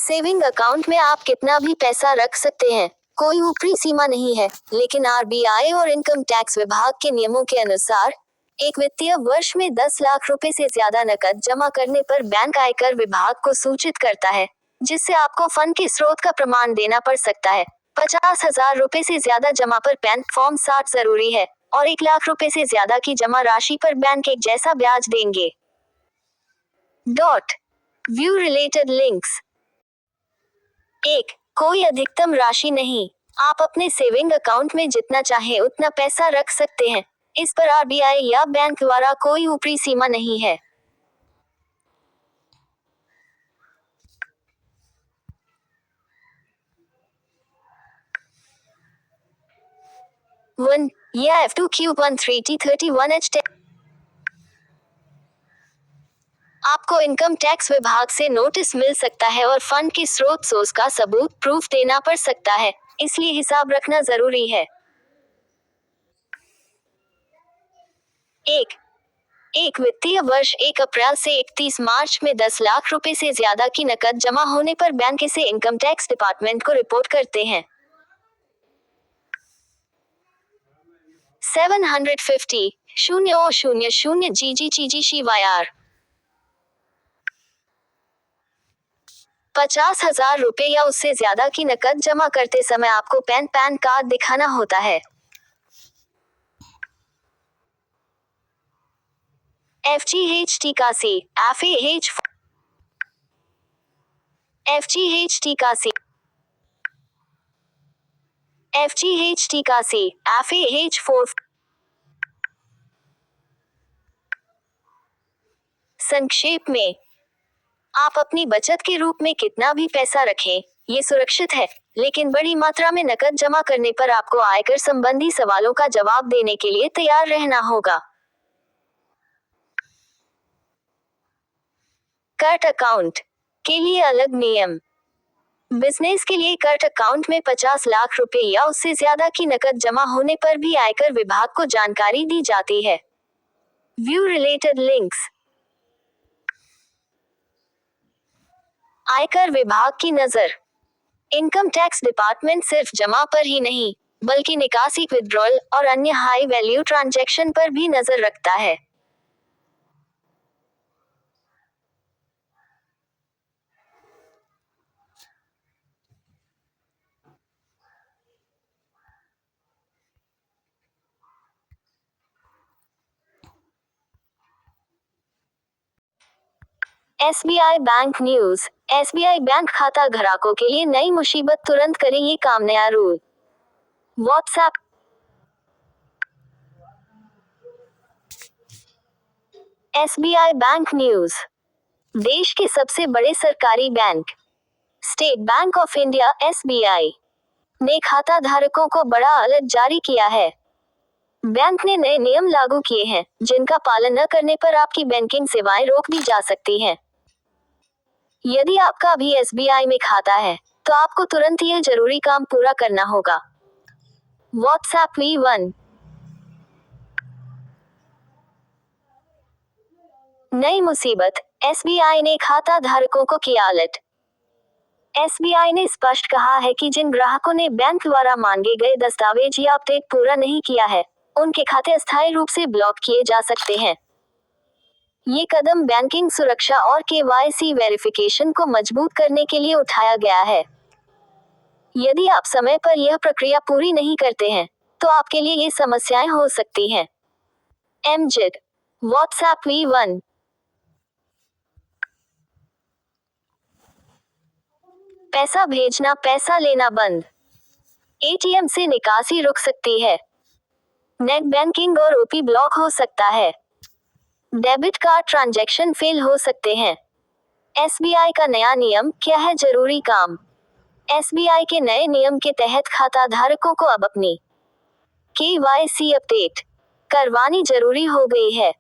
Saving account में आप कितना भी पैसा रख सकते हैं, कोई ऊपरी सीमा नहीं है। लेकिन आरबीआई और इनकम टैक्स विभाग के नियमों के अनुसार एक वित्तीय वर्ष में 10 लाख रुपए से ज्यादा नकद जमा करने पर बैंक आयकर विभाग को सूचित करता है, जिससे आपको फंड के स्रोत का प्रमाण देना पड़ सकता है। 50,000 रुपए से ज्यादा जमा पर पैन फॉर्म 60 जरूरी है और 1 लाख रुपए से ज्यादा की जमा राशि पर बैंक एक जैसा ब्याज देंगे। View related links. 1. कोई अधिकतम राशि नहीं। आप अपने सेविंग अकाउंट में जितना चाहे उतना पैसा रख सकते हैं। इस पर आरबीआई या बैंक द्वारा कोई ऊपरी सीमा नहीं है। 1. या F2Q13T31H10। आपको इनकम टैक्स विभाग से नोटिस मिल सकता है और फंड के स्रोत सोर्स का सबूत प्रूफ देना पड़ सकता है, इसलिए हिसाब रखना जरूरी है। 1. वित्तीय वर्ष 1 अप्रैल से 31 मार्च में 10 लाख रुपए से ज्यादा की नकद जमा होने पर बैंक इसे इनकम टैक्स डिपार्टमेंट को रिपोर्ट करते हैं। 750,000 GGCYR 50,000 रुपए या उससे ज्यादा की नकद जमा करते समय आपको पैन कार्ड दिखाना होता है। FGHT का से FGHT का से FGHT का से FAH4। संक्षेप में, आप अपनी बचत के रूप में कितना भी पैसा रखें, ये सुरक्षित है, लेकिन बड़ी मात्रा में नकद जमा करने पर आपको आयकर संबंधी सवालों का जवाब देने के लिए तैयार रहना होगा। कर्ट अकाउंट के लिए अलग नियम। बिजनेस के लिए कर्ट अकाउंट में 50 लाख रुपए या उससे ज्यादा की नकद जमा होने पर भी आयकर विभाग को जानकारी दी जाती है। View related links. आयकर विभाग की नजर। इनकम टैक्स डिपार्टमेंट सिर्फ जमा पर ही नहीं, बल्कि निकासी, विड्रॉल और अन्य हाई वैल्यू ट्रांजैक्शन पर भी नजर रखता है। SBI bank news. SBI bank खाता ग्राहकों के लिए नई मुसीबत, तुरंत करें ये काम, नया rule. WhatsApp. SBI bank news. देश के सबसे बड़े सरकारी bank state bank of India SBI ने खाता धारकों को बड़ा अलर्ट जारी किया है। बैंक ने नए नियम लागू किए हैं, जिनका पालन न करने पर आपकी बैंकिंग सेवाएं रोक दी जा सकती हैं। यदि आपका भी SBI में खाता है, तो आपको तुरंत यह जरूरी काम पूरा करना होगा। WhatsApp V1। नई मुसीबत, SBI ने खाता धारकों को किया अलर्ट। SBI ने स्पष्ट कहा है कि जिन ग्राहकों ने बैंक द्वारा मांगे गए दस्तावेज या अपडेट पूरा नहीं किया है, उनके खाते अस्थायी रूप से ब्लॉक किए जा सकते हैं। ये कदम बैंकिंग सुरक्षा और KYC वेरिफिकेशन को मजबूत करने के लिए उठाया गया है। यदि आप समय पर यह प्रक्रिया पूरी नहीं करते हैं, तो आपके लिए ये समस्याएं हो सकती हैं। MJIT। WhatsApp V1। पैसा भेजना, पैसा लेना बंद। ATM से निकासी रुक सकती है। नेट बैंकिंग और OP ब्लॉक हो सकता है। डेबिट कार्ड ट्रांजैक्शन फेल हो सकते हैं। SBI का नया नियम, क्या है जरूरी काम। SBI के नए नियम के तहत खाता धारकों को अब अपनी KYC अपडेट करवानी जरूरी हो गई है।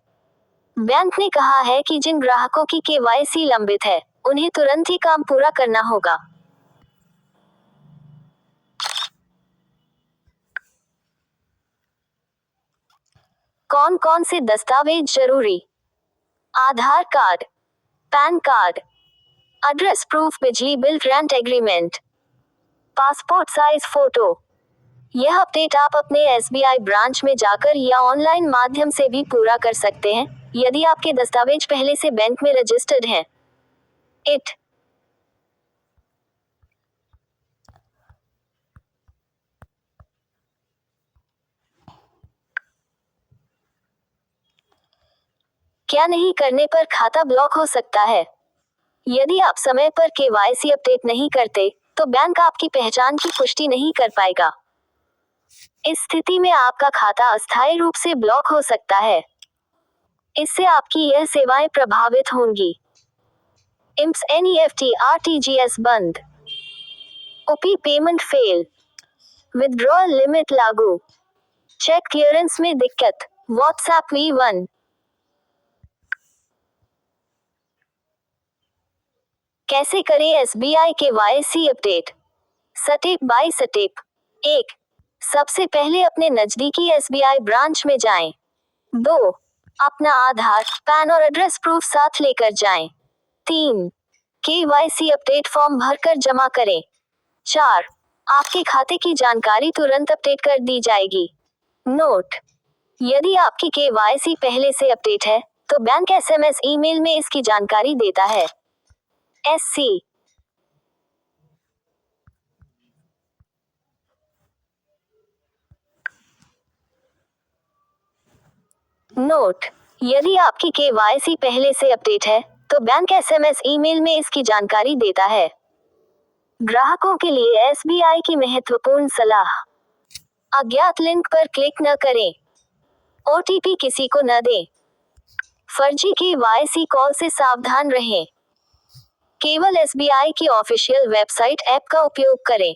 बैंक ने कहा है कि जिन ग्राहकों की KYC लंबित है, उन्हें तुरंत ही काम पूरा करना होगा। कौन कौन से दस्तावेज जरूरी। Aadhaar card, PAN card, address proof, बिजली bill, rent agreement, passport size photo. यह अपडेट आप अपने SBI ब्रांच में जाकर या ऑनलाइन माध्यम से भी पूरा कर सकते हैं, यदि आपके दस्तावेज पहले से बैंक में रजिस्टर्ड हैं। इट क्या नहीं करने पर खाता ब्लॉक हो सकता है? यदि आप समय पर KYC अपडेट नहीं करते, तो बैंक आपकी पहचान की पुष्टि नहीं कर पाएगा। इस स्थिति में आपका खाता अस्थायी रूप से ब्लॉक हो सकता है। इससे आपकी यह सेवाएं प्रभावित होंगी। IMPS NEFT RTGS बंद, OP payment fail, withdrawal limit लागू, चेक क्लियरेंस में दिक्कत, WhatsApp V1। कैसे करें SBI KYC update? Step by step. 1. सबसे पहले अपने नजदीकी SBI ब्रांच में जाएं। 2. अपना आधार, पैन और एड्रेस प्रूफ साथ लेकर जाएं। 3. KYC अपडेट फॉर्म भरकर जमा करें। 4. आपके खाते की जानकारी तुरंत अपडेट कर दी जाएगी। नोट: यदि आपकी KYC पहले से अपडेट है, तो बैंक SMS ईमेल में इसकी जानकारी देता है। SC नोट: यदि आपकी KYC पहले से अपडेट है, तो बैंक SMS ईमेल में इसकी जानकारी देता है। ग्राहकों के लिए SBI की महत्वपूर्ण सलाह: अज्ञात लिंक पर क्लिक न करें। OTP किसी को न दें। फर्जी KYC कॉल से सावधान रहें। केवल SBI की ऑफिशियल वेबसाइट ऐप का उपयोग करें।